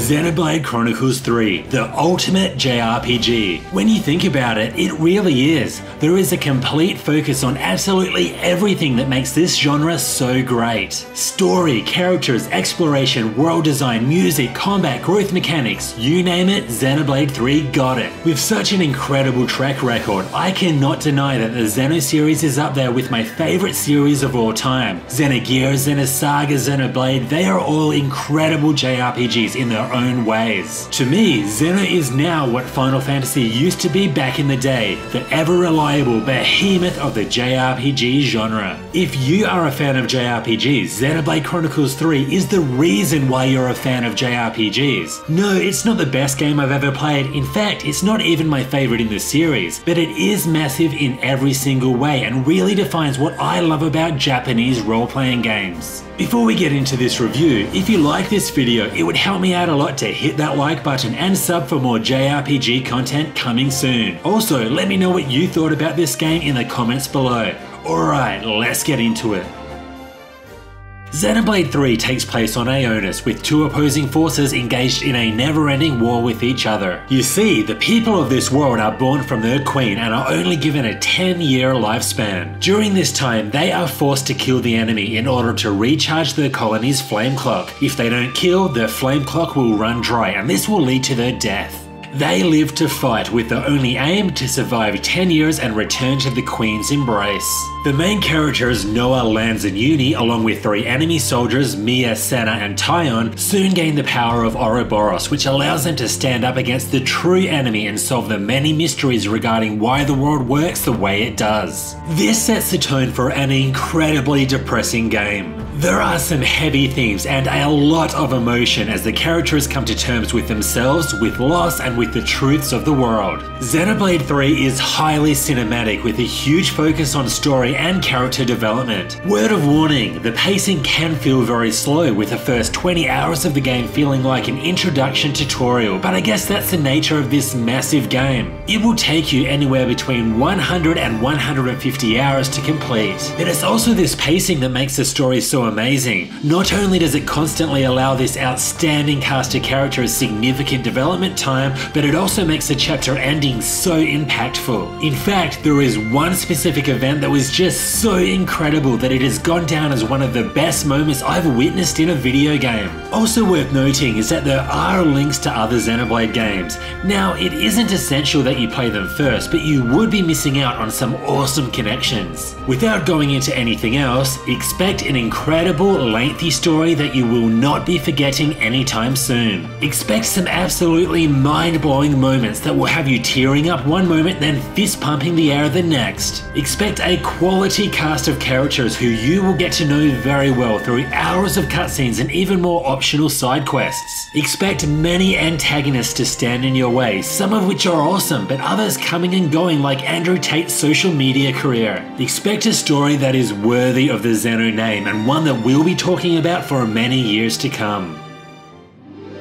Xenoblade Chronicles 3, the ultimate JRPG. When you think about it, it really is. There is a complete focus on absolutely everything that makes this genre so great. Story, characters, exploration, world design, music, combat, growth mechanics, you name it, Xenoblade 3 got it. With such an incredible track record, I cannot deny that the Xeno series is up there with my favorite series of all time. Xenogears, Xenosaga, Xenoblade, they are all incredible JRPGs in their own ways. To me, Xeno is now what Final Fantasy used to be back in the day, the ever-reliable behemoth of the JRPG genre. If you are a fan of JRPGs, Xenoblade Chronicles 3 is the reason why you're a fan of JRPGs. No, it's not the best game I've ever played. In fact, it's not even my favorite in the series, but it is massive in every single way and really defines what I love about Japanese role-playing games. Before we get into this review, if you like this video, it would help me out a lot to hit that like button and sub for more JRPG content coming soon. Also, let me know what you thought about this game in the comments below. Alright, let's get into it. Xenoblade 3 takes place on Ionis, with two opposing forces engaged in a never-ending war with each other. You see, the people of this world are born from their queen and are only given a 10-year lifespan. During this time, they are forced to kill the enemy in order to recharge their colony's flame clock. If they don't kill, their flame clock will run dry and this will lead to their death. They live to fight with the only aim to survive 10 years and return to the Queen's embrace. The main characters, Noah, Lance and Uni, along with three enemy soldiers, Mia, Senna and Tyon, soon gain the power of Ouroboros, which allows them to stand up against the true enemy and solve the many mysteries regarding why the world works the way it does. This sets the tone for an incredibly depressing game. There are some heavy themes and a lot of emotion as the characters come to terms with themselves, with loss and with the truths of the world. Xenoblade 3 is highly cinematic with a huge focus on story and character development. Word of warning, the pacing can feel very slow, with the first 20 hours of the game feeling like an introduction tutorial, but I guess that's the nature of this massive game. It will take you anywhere between 100 and 150 hours to complete. But it's also this pacing that makes the story so amazing. Not only does it constantly allow this outstanding cast of characters significant development time, but it also makes the chapter ending so impactful. In fact, there is one specific event that was just so incredible that it has gone down as one of the best moments I've witnessed in a video game. Also worth noting is that there are links to other Xenoblade games. Now, it isn't essential that you play them first, but you would be missing out on some awesome connections. Without going into anything else, expect an incredible, lengthy story that you will not be forgetting anytime soon. Expect some absolutely mind-blowing moments that will have you tearing up one moment then fist-pumping the air the next. Expect a quality cast of characters who you will get to know very well through hours of cutscenes and even more optional side quests. Expect many antagonists to stand in your way, some of which are awesome, but others coming and going like Andrew Tate's social media career. Expect a story that is worthy of the Xeno name and one that we'll be talking about for many years to come.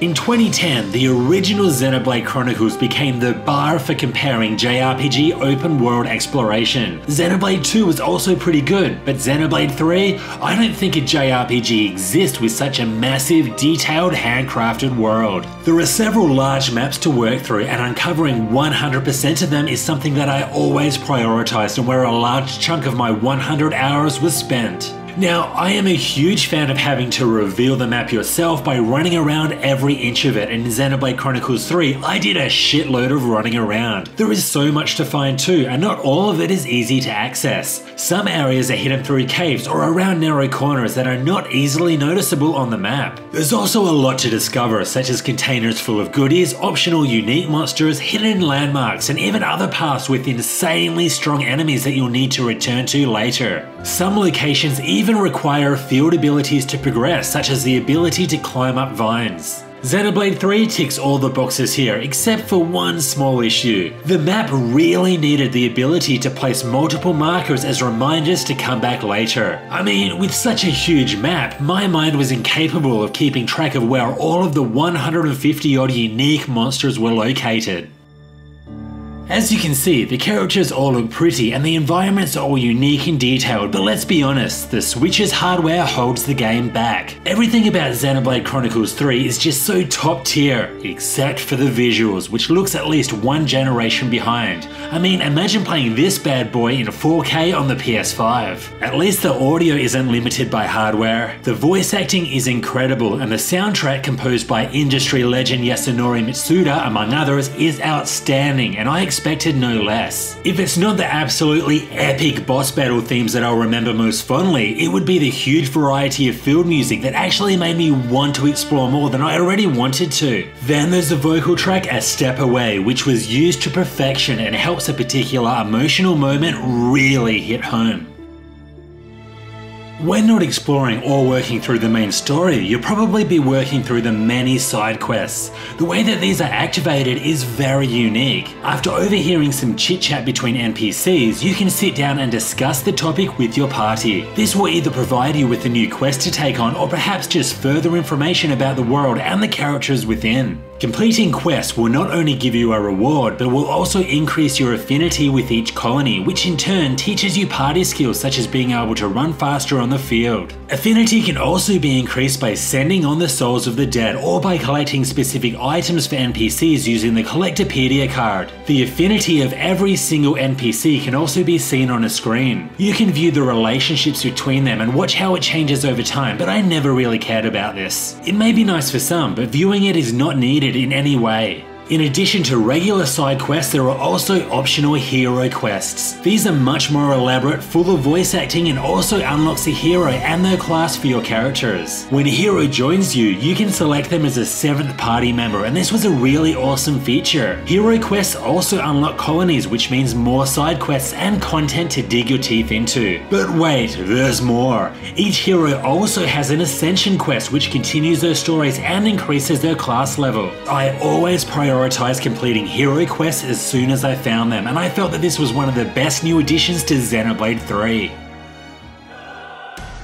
In 2010, the original Xenoblade Chronicles became the bar for comparing JRPG open world exploration. Xenoblade 2 was also pretty good, but Xenoblade 3, I don't think a JRPG exists with such a massive, detailed, handcrafted world. There are several large maps to work through, and uncovering 100% of them is something that I always prioritized and where a large chunk of my 100 hours was spent. Now, I am a huge fan of having to reveal the map yourself by running around every inch of it, and in Xenoblade Chronicles 3, I did a shitload of running around. There is so much to find too, and not all of it is easy to access. Some areas are hidden through caves or around narrow corners that are not easily noticeable on the map. There's also a lot to discover, such as containers full of goodies, optional unique monsters, hidden landmarks, and even other paths with insanely strong enemies that you'll need to return to later. Some locations even require field abilities to progress, such as the ability to climb up vines. Xenoblade 3 ticks all the boxes here, except for one small issue. The map really needed the ability to place multiple markers as reminders to come back later. I mean, with such a huge map, my mind was incapable of keeping track of where all of the 150 odd unique monsters were located. As you can see, the characters all look pretty and the environments are all unique and detailed, but let's be honest, the Switch's hardware holds the game back. Everything about Xenoblade Chronicles 3 is just so top tier, except for the visuals, which looks at least one generation behind. I mean, imagine playing this bad boy in 4K on the PS5. At least the audio isn't limited by hardware. The voice acting is incredible and the soundtrack composed by industry legend Yasunori Mitsuda, among others, is outstanding, and I expected no less. If it's not the absolutely epic boss battle themes that I'll remember most fondly, it would be the huge variety of field music that actually made me want to explore more than I already wanted to. Then there's the vocal track A Step Away, which was used to perfection and helps a particular emotional moment really hit home. When not exploring or working through the main story, you'll probably be working through the many side quests. The way that these are activated is very unique. After overhearing some chit-chat between NPCs, you can sit down and discuss the topic with your party. This will either provide you with a new quest to take on or perhaps just further information about the world and the characters within. Completing quests will not only give you a reward, but will also increase your affinity with each colony, which in turn teaches you party skills such as being able to run faster on the field. Affinity can also be increased by sending on the souls of the dead or by collecting specific items for NPCs using the Collectopedia card. The affinity of every single NPC can also be seen on a screen. You can view the relationships between them and watch how it changes over time, but I never really cared about this. It may be nice for some, but viewing it is not needed in any way. In addition to regular side quests, there are also optional hero quests. These are much more elaborate, full of voice acting, and also unlocks a hero and their class for your characters. When a hero joins you, you can select them as a 7th party member, and this was a really awesome feature. Hero quests also unlock colonies, which means more side quests and content to dig your teeth into. But wait, there's more. Each hero also has an ascension quest, which continues their stories and increases their class level. I always prioritize completing hero quests as soon as I found them, and I felt that this was one of the best new additions to Xenoblade 3.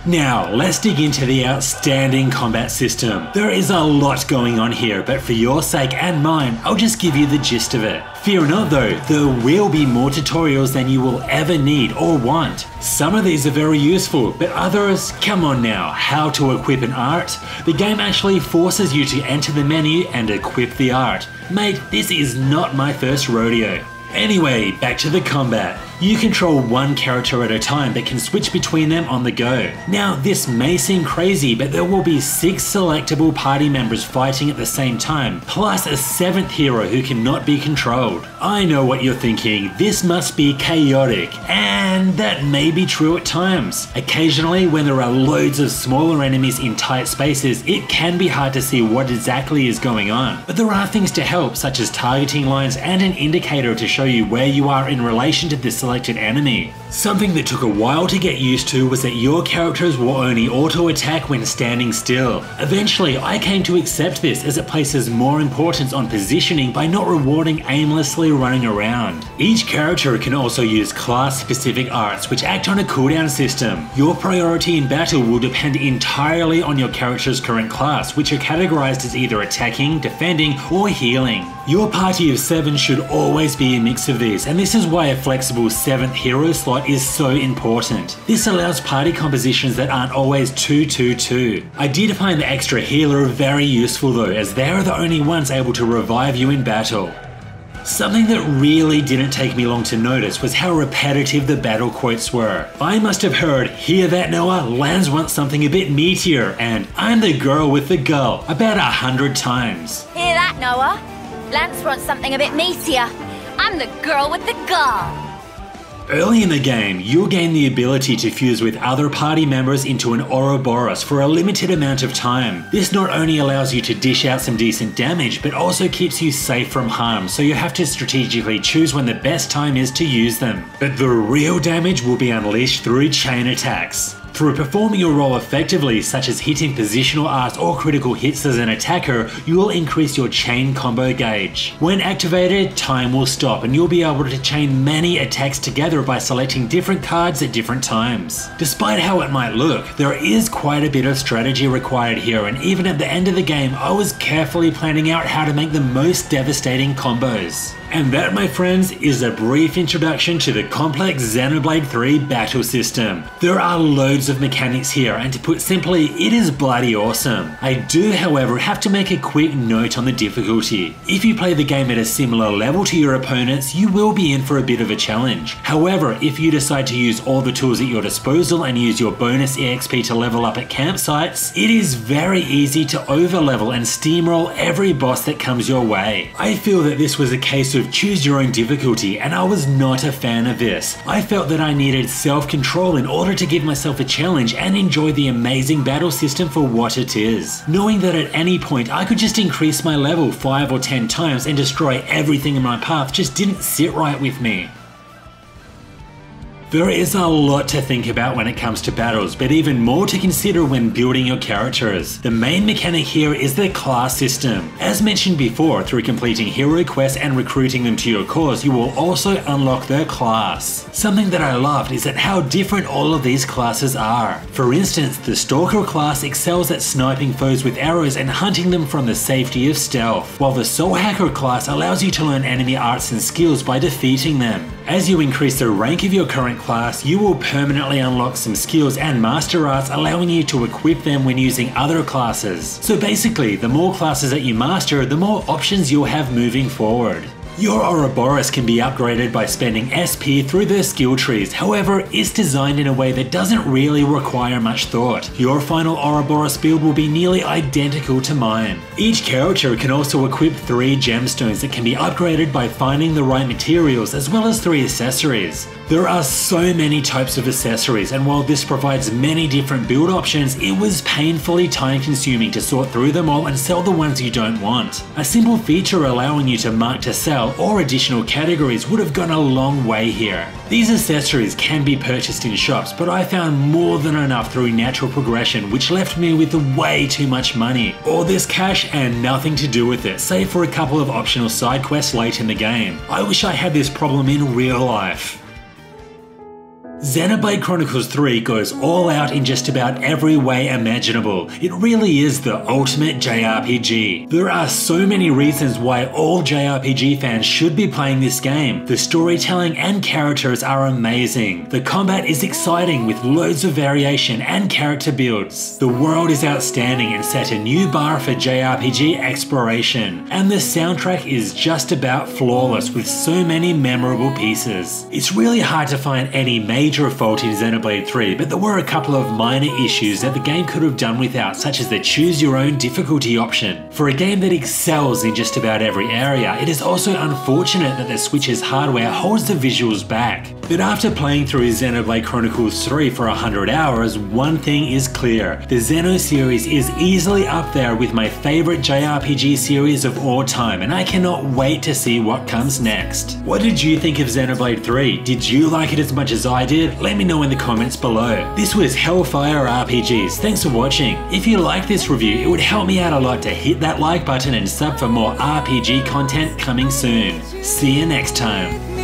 Now, let's dig into the outstanding combat system. There is a lot going on here, but for your sake and mine, I'll just give you the gist of it. Fear not though, there will be more tutorials than you will ever need or want. Some of these are very useful, but others, come on now, how to equip an art? The game actually forces you to enter the menu and equip the art. Mate, this is not my first rodeo. Anyway, back to the combat. You control one character at a time but can switch between them on the go. Now this may seem crazy, but there will be 6 selectable party members fighting at the same time, plus a 7th hero who cannot be controlled. I know what you're thinking, this must be chaotic, and that may be true at times. Occasionally, when there are loads of smaller enemies in tight spaces, it can be hard to see what exactly is going on. But there are things to help, such as targeting lines and an indicator to show you where you are in relation to this selected enemy. Something that took a while to get used to was that your characters will only auto-attack when standing still. Eventually, I came to accept this as it places more importance on positioning by not rewarding aimlessly running around. Each character can also use class-specific arts which act on a cooldown system. Your priority in battle will depend entirely on your character's current class, which are categorized as either attacking, defending, or healing. Your party of 7 should always be a mix of these, and this is why a flexible 7th hero slot is so important. This allows party compositions that aren't always 2-2-2. I did find the extra healer very useful though, as they are the only ones able to revive you in battle. Something that really didn't take me long to notice was how repetitive the battle quotes were. I must have heard, "Hear that, Noah? Lance wants something a bit meatier," and "I'm the girl with the gull" about 100 times. Hear that, Noah? Lance wants something a bit meatier. I'm the girl with the gull. Early in the game, you'll gain the ability to fuse with other party members into an Ouroboros for a limited amount of time. This not only allows you to dish out some decent damage, but also keeps you safe from harm, so you have to strategically choose when the best time is to use them. But the real damage will be unleashed through chain attacks. Through performing your role effectively, such as hitting positional arts or critical hits as an attacker, you will increase your chain combo gauge. When activated, time will stop and you'll be able to chain many attacks together by selecting different cards at different times. Despite how it might look, there is quite a bit of strategy required here, and even at the end of the game, I was carefully planning out how to make the most devastating combos. And that, my friends, is a brief introduction to the complex Xenoblade 3 battle system. There are loads of mechanics here, and to put simply, it is bloody awesome. I do, however, have to make a quick note on the difficulty. If you play the game at a similar level to your opponents, you will be in for a bit of a challenge. However, if you decide to use all the tools at your disposal and use your bonus EXP to level up at campsites, it is very easy to overlevel and steamroll every boss that comes your way. I feel that this was a case of choose your own difficulty, and I was not a fan of this. I felt that I needed self-control in order to give myself a challenge and enjoy the amazing battle system for what it is. Knowing that at any point I could just increase my level 5 or 10 times and destroy everything in my path just didn't sit right with me. There is a lot to think about when it comes to battles, but even more to consider when building your characters. The main mechanic here is the class system. As mentioned before, through completing hero quests and recruiting them to your cause, you will also unlock their class. Something that I loved is that how different all of these classes are. For instance, the Stalker class excels at sniping foes with arrows and hunting them from the safety of stealth, while the Soul Hacker class allows you to learn enemy arts and skills by defeating them. As you increase the rank of your current class, you will permanently unlock some skills and master arts, allowing you to equip them when using other classes. So basically, the more classes that you master, the more options you'll have moving forward. Your Ouroboros can be upgraded by spending SP through their skill trees, however, it's designed in a way that doesn't really require much thought. Your final Ouroboros build will be nearly identical to mine. Each character can also equip 3 gemstones that can be upgraded by finding the right materials, as well as 3 accessories. There are so many types of accessories, and while this provides many different build options, it was painfully time consuming to sort through them all and sell the ones you don't want. A simple feature allowing you to mark to sell or additional categories would have gone a long way here. These accessories can be purchased in shops, but I found more than enough through natural progression, which left me with way too much money. All this cash and nothing to do with it, save for a couple of optional side quests late in the game. I wish I had this problem in real life. Xenoblade Chronicles 3 goes all out in just about every way imaginable. It really is the ultimate JRPG. There are so many reasons why all JRPG fans should be playing this game. The storytelling and characters are amazing. The combat is exciting with loads of variation and character builds. The world is outstanding and set a new bar for JRPG exploration. And the soundtrack is just about flawless with so many memorable pieces. It's really hard to find any major fault in Xenoblade 3, but there were a couple of minor issues that the game could have done without, such as the choose your own difficulty option. For a game that excels in just about every area, it is also unfortunate that the Switch's hardware holds the visuals back. But after playing through Xenoblade Chronicles 3 for 100 hours, one thing is clear. The Xeno series is easily up there with my favorite JRPG series of all time, and I cannot wait to see what comes next. What did you think of Xenoblade 3? Did you like it as much as I did? Let me know in the comments below. This was Hellfire RPGs. Thanks for watching. If you like this review, it would help me out a lot to hit that like button and sub for more RPG content coming soon. See you next time.